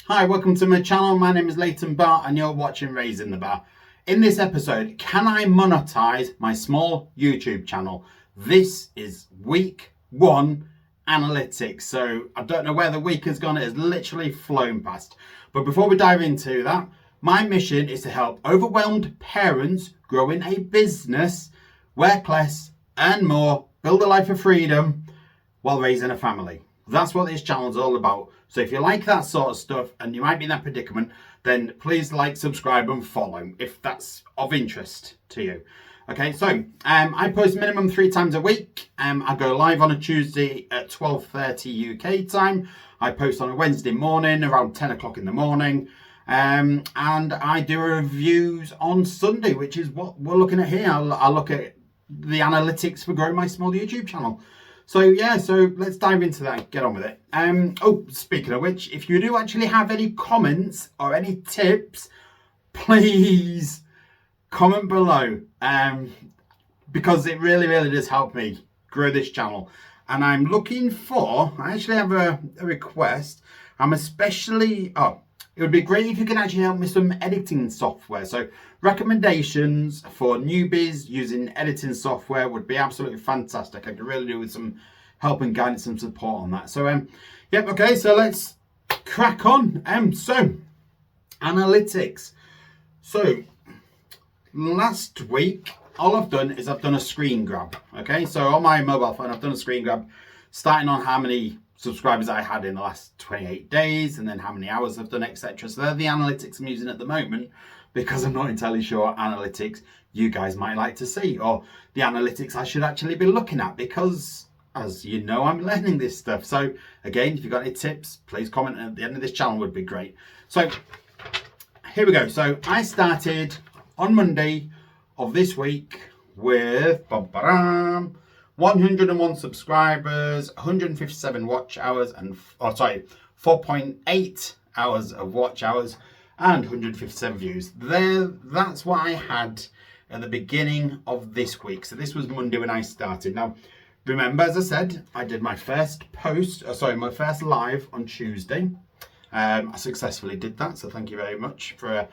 Hi, welcome to my channel. My name is Layton Barr and you're watching Raising the Bar. In this episode, can I monetize my small YouTube channel? This is week 1 analytics. So I don't know where the week has gone. It has literally flown past. But before we dive into that, my mission is to help overwhelmed parents growing a business, work less, earn more, build a life of freedom while raising a family. That's what this channel is all about. So if you like that sort of stuff and you might be in that predicament, then please like, subscribe and follow if that's of interest to you. Okay, so I post minimum 3 times a week. I go live on a Tuesday at 12:30 UK time. I post on a Wednesday morning around 10 o'clock in the morning. And I do reviews on Sunday, which is what we're looking at here. I'll look at the analytics for growing my small YouTube channel. So yeah, so let's dive into that, get on with it. Oh, speaking of which, if you do actually have any comments or any tips, please comment below, because it really does help me grow this channel. And I'm looking for, I actually have a request. It would be great if you can actually help me with some editing software. So recommendations for newbies using editing software would be absolutely fantastic. I could really do with some help and guidance and support on that. So yep, okay, so let's crack on. So analytics. So last week, all I've done is I've done a screen grab. Okay, so on my mobile phone, I've done a screen grab starting on how many subscribers I had in the last 28 days and then how many hours I've done, etc. So they're the analytics I'm using at the moment, because I'm not entirely sure what analytics you guys might like to see, or the analytics I should actually be looking at, because as you know, I'm learning this stuff. So again, if you've got any tips, please comment at the end of this channel, would be great. So here we go. So I started on Monday of this week with 101 subscribers, 157 watch hours, and 4.8 hours of watch hours and 157 views. That's what I had at the beginning of this week. So this was Monday when I started. Now, remember, as I said, I did my first my first live on Tuesday. I successfully did that, so thank you very much for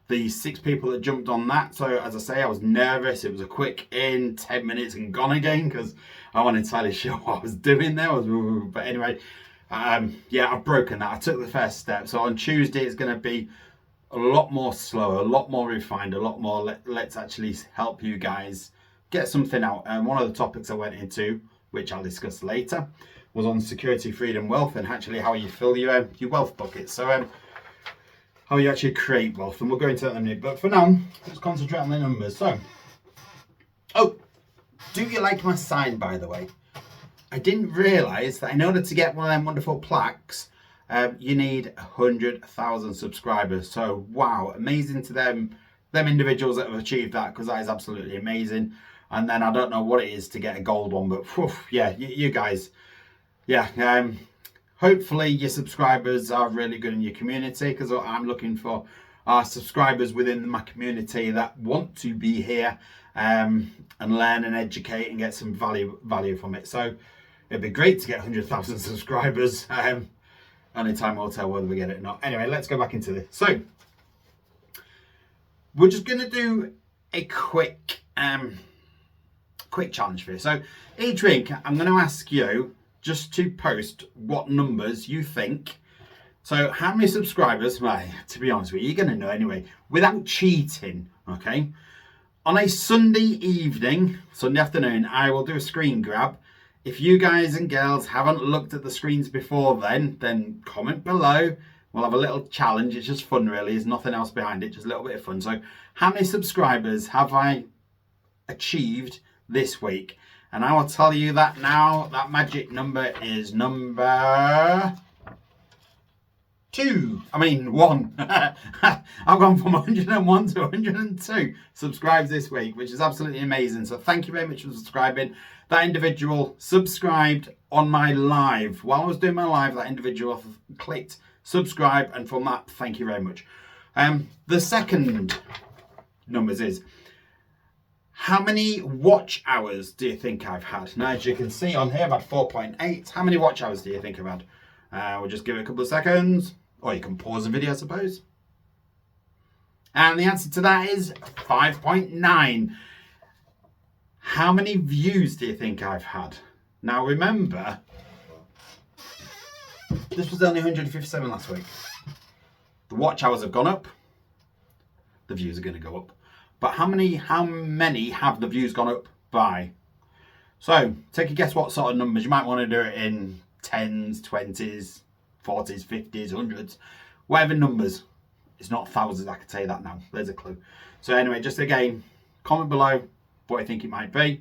the 6 people that jumped on that. So as I say, I was nervous. It was a quick 10 minutes and gone again, because I wasn't entirely sure what I was doing there. But anyway, yeah, I've broken that. I took the first step. So on Tuesday, it's going to be a lot more slower, a lot more refined, a lot more let's actually help you guys get something out. And one of the topics I went into, which I'll discuss later, was on security, freedom, wealth, and actually how you fill your wealth bucket. So how you actually create wealth, and we'll go into that in a minute. But for now, let's concentrate on the numbers. So, oh, do you like my sign, by the way? I didn't realise that in order to get one of them wonderful plaques, you need 100,000 subscribers. So wow, amazing to them individuals that have achieved that, because that is absolutely amazing. And then I don't know what it is to get a gold one, but whew, yeah, you guys, yeah. Hopefully your subscribers are really good in your community, because what I'm looking for are subscribers within my community that want to be here and learn and educate and get some value from it. So it'd be great to get 100,000 subscribers. Only time will tell whether we get it or not. Anyway, let's go back into this. So we're just going to do a quick challenge for you. So each week I'm going to ask you just to post what numbers you think. So how many subscribers, well, to be honest with you, you're going to know anyway, without cheating, okay? On a Sunday afternoon, I will do a screen grab. If you guys and girls haven't looked at the screens before then comment below. We'll have a little challenge. It's just fun, really. There's nothing else behind it, just a little bit of fun. So how many subscribers have I achieved this week? And I will tell you that now. That magic number is number 1. I've gone from 101 to 102 subscribes this week, which is absolutely amazing. So thank you very much for subscribing. That individual subscribed on my live. While I was doing my live, that individual clicked subscribe, and from that, thank you very much. The second numbers is, how many watch hours do you think I've had? Now, as you can see on here, I've had 4.8. How many watch hours do you think I've had? We'll just give it a couple of seconds. Or you can pause the video, I suppose. And the answer to that is 5.9. How many views do you think I've had? Now remember, this was only 157 last week. The watch hours have gone up. The views are going to go up. But how many have the views gone up by? So take a guess what sort of numbers. You might want to do it in 10s, 20s, 40s, 50s, 100s. Whatever numbers. It's not thousands, I can tell you that now. There's a clue. So anyway, just again, comment below what you think it might be.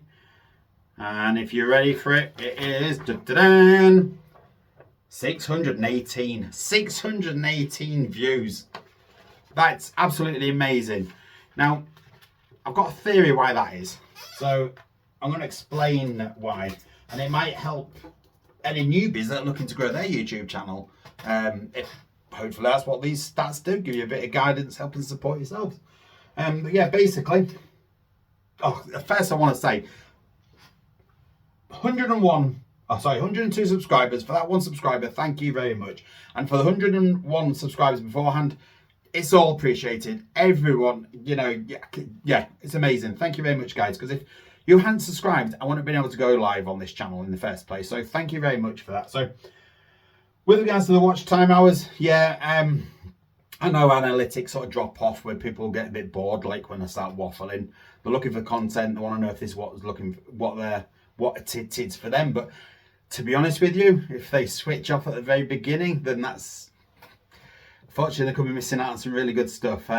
And if you're ready for it, it is 618. 618 views. That's absolutely amazing. Now, I've got a theory why that is. So I'm going to explain why. And it might help any newbies that are looking to grow their YouTube channel. Hopefully that's what these stats do, give you a bit of guidance, helping support yourselves. But yeah, basically, first I want to say 102 subscribers. For that one subscriber, thank you very much. And for the 101 subscribers beforehand, it's all appreciated. Everyone, you know, yeah, it's amazing. Thank you very much, guys, because if you hadn't subscribed, I wouldn't have been able to go live on this channel in the first place. So thank you very much for that. So with regards to the watch time hours, yeah, I know analytics sort of drop off where people get a bit bored, like when I start waffling. They're looking for content. They want to know if this is what it is for them. But to be honest with you, if they switch off at the very beginning, then that's, fortunately, they could be missing out on some really good stuff.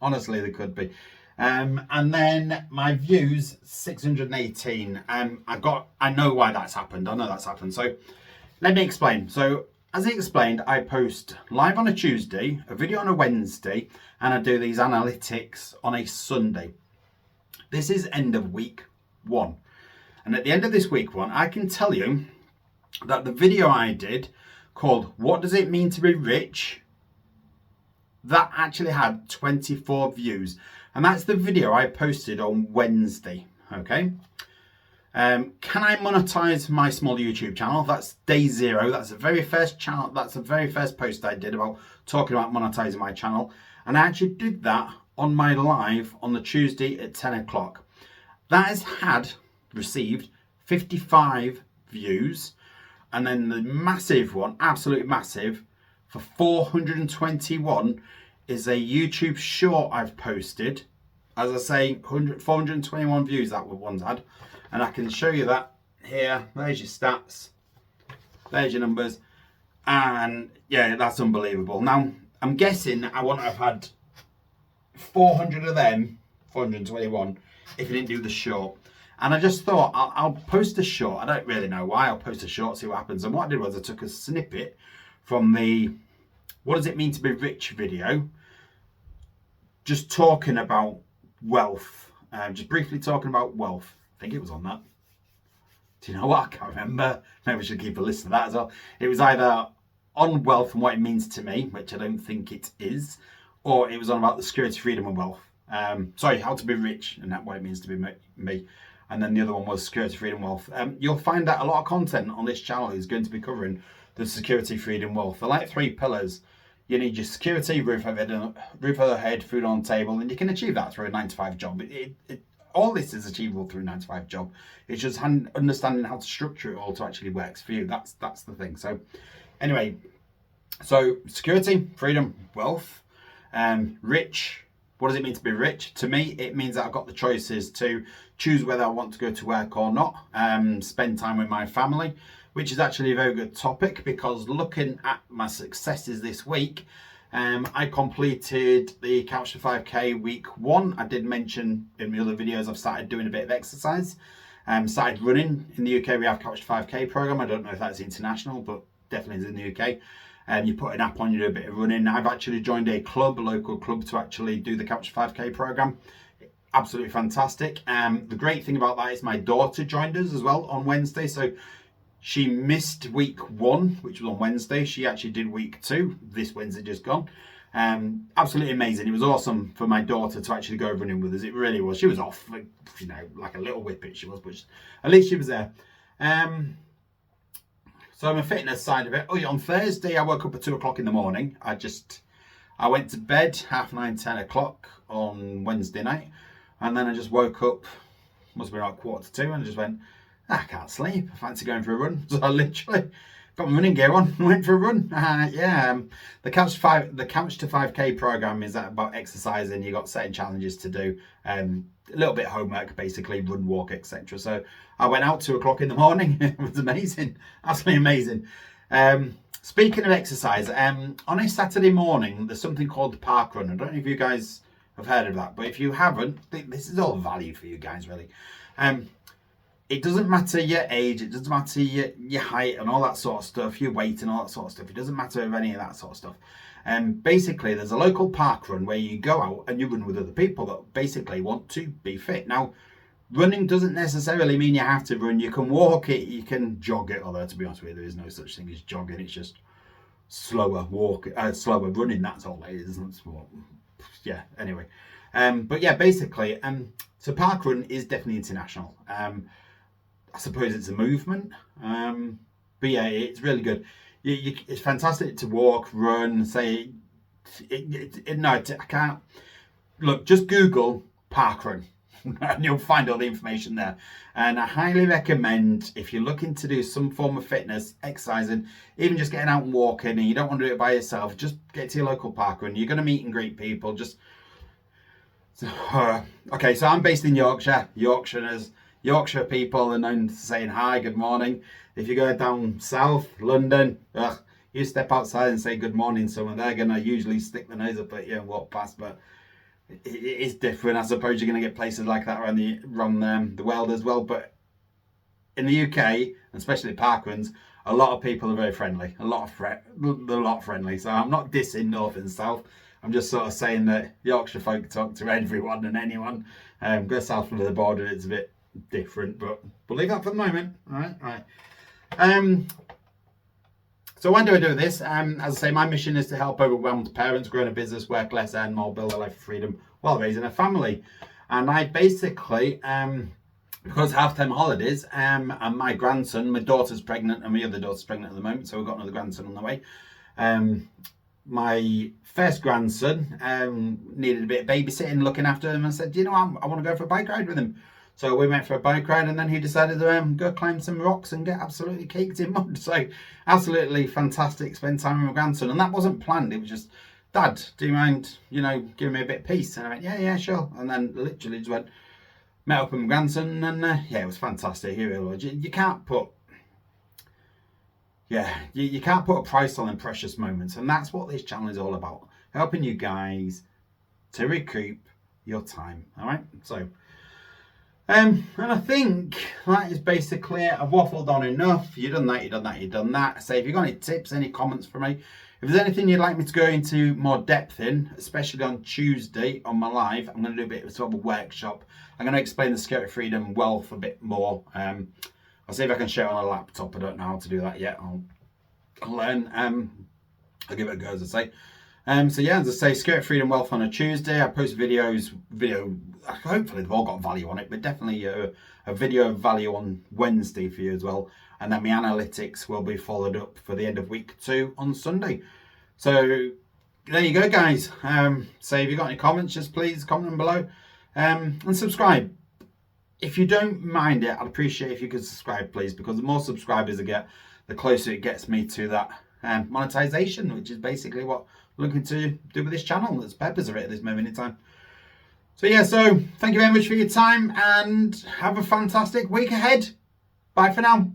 Honestly, they could be. And then my views, 618. I know why that's happened. I know that's happened. So let me explain. So as I explained, I post live on a Tuesday, a video on a Wednesday, and I do these analytics on a Sunday. This is end of week 1. And at the end of this week 1, I can tell you that the video I did called What Does It Mean to Be Rich? That actually had 24 views. And that's the video I posted on Wednesday. Okay. Can I monetize my small YouTube channel? That's day 0. That's the very first channel. That's the very first post I did about talking about monetizing my channel. And I actually did that on my live on the Tuesday at 10 o'clock. That has received 55 views. And then the massive one, absolutely massive, for 421 is a YouTube short I've posted. As I say, 421 views that one's had. And I can show you that here. There's your stats. There's your numbers. And yeah, that's unbelievable. Now, I'm guessing I wouldn't have had 400 of them, 421, if you didn't do the short. And I just thought, I'll post a short. I don't really know why. I'll post a short, see what happens. And what I did was I took a snippet from the What Does It Mean to Be Rich video, just talking about wealth. Just briefly talking about wealth. I think it was on that. Do you know what? I can't remember. Maybe we should keep a list of that as well. It was either on wealth and what it means to me, which I don't think it is, or it was on about the security, freedom and wealth. Sorry, how to be rich and what it means to be me. And then the other one was security, freedom, wealth. You'll find that a lot of content on this channel is going to be covering the security, freedom, wealth. They're like 3 pillars. You need your security, roof over the head, food on the table, and you can achieve that through a 9-to-5 job. All this is achievable through a 9-to-5 job. It's just understanding how to structure it all to actually works for you. That's the thing. So anyway, so security, freedom, wealth, rich. What does it mean to be rich? To me, it means that I've got the choices to choose whether I want to go to work or not, spend time with my family, which is actually a very good topic, because looking at my successes this week, I completed the Couch to 5K week 1. I did mention in my other videos I've started doing a bit of exercise. Started running. In the UK we have Couch to 5K program. I don't know if that's international, but definitely is in the UK. You put an app on, you do a bit of running. I've actually joined a local club to actually do the Couch to 5K program. Absolutely fantastic. The great thing about that is my daughter joined us as well on Wednesday. So she missed week 1, which was on Wednesday. She actually did week 2, this Wednesday just gone. Absolutely amazing. It was awesome for my daughter to actually go running with us. It really was. She was off, like a little whippet she was, but at least she was there. So So I'm a fitness side of it. Oh yeah, on Thursday I woke up at 2 o'clock in the morning. I went to bed 9:30, 10 o'clock on Wednesday night, and then I just woke up, must be like 1:45, and I just went, I can't sleep, I fancy going for a run. So I literally got my running gear on and went for a run. The Couch to 5K program is about exercising. You got certain challenges to do, a little bit of homework, basically run, walk, etc. So I went out 2 o'clock in the morning. It was amazing, absolutely amazing. Speaking of exercise, on a Saturday morning there's something called the park run. I don't know if you guys have heard of that, but if you haven't, this is all value for you guys really. It doesn't matter your age, it doesn't matter your height and all that sort of stuff, your weight and all that sort of stuff. It doesn't matter of any of that sort of stuff. Basically, there's a local park run where you go out and you run with other people that basically want to be fit. Now, running doesn't necessarily mean you have to run. You can walk it, you can jog it, although to be honest with you, there is no such thing as jogging. It's just slower running, that's all it is. Yeah, anyway. But yeah, basically, so park run is definitely international. I suppose it's a movement, but yeah, it's really good. It's fantastic to walk, run, say. I can't. Look, just Google park run, and you'll find all the information there. And I highly recommend, if you're looking to do some form of fitness, exercising, even just getting out and walking, and you don't want to do it by yourself, just get to your local park run. You're going to meet and greet people. Okay, so I'm based in Yorkshire. Yorkshire people are known to saying hi, good morning. If you go down south, London, you step outside and say good morning to someone, they're going to usually stick their nose up at you and walk past, but it is different. I suppose you're going to get places like that around the world as well, but in the UK, especially park runs, a lot of people are very friendly, a lot friendly. So I'm not dissing north and south. I'm just sort of saying that Yorkshire folk talk to everyone and anyone. Go south of the border, it's a bit different, but we'll leave that for the moment. All right. So why do I do this? As I say, my mission is to help overwhelmed parents grow a business, work less, earn more, build a life of freedom while raising a family. And I basically, because half-term holidays, and my grandson, my daughter's pregnant, and my other daughter's pregnant at the moment, so we've got another grandson on the way. My first grandson needed a bit of babysitting, looking after him, and I said, I want to go for a bike ride with him. So we went for a bike ride, and then he decided to go climb some rocks and get absolutely caked in mud. So absolutely fantastic, spend time with my grandson. And that wasn't planned. It was just, Dad, do you mind, giving me a bit of peace? And I went, yeah, sure. And then literally just met up with my grandson, and it was fantastic. Here it was. You can't put, you can't put a price on them precious moments. And that's what this channel is all about. Helping you guys to recoup your time. All right. So, and I think that is basically it. I've waffled on enough. You've done that. So if you've got any tips, any comments for me, if there's anything you'd like me to go into more depth in, especially on Tuesday on my live, I'm going to do a bit of sort of a workshop. I'm going to explain the Security, Freedom, Wealth a bit more. I'll see if I can share it on a laptop. I don't know how to do that yet. I'll learn. I'll give it a go, as I say. So yeah, as I say, Security, Freedom, Wealth on a Tuesday. I post video, hopefully they've all got value on it, but definitely a video of value on Wednesday for you as well. And then my analytics will be followed up for the end of week 2 on Sunday. So there you go, guys. So if you've got any comments, just please comment them below. And subscribe. If you don't mind it, I'd appreciate if you could subscribe, please, because the more subscribers I get, the closer it gets me to that monetization, which is basically what I'm looking to do with this channel. That's the purpose of it at this moment in time. So yeah, so thank you very much for your time, and have a fantastic week ahead. Bye for now.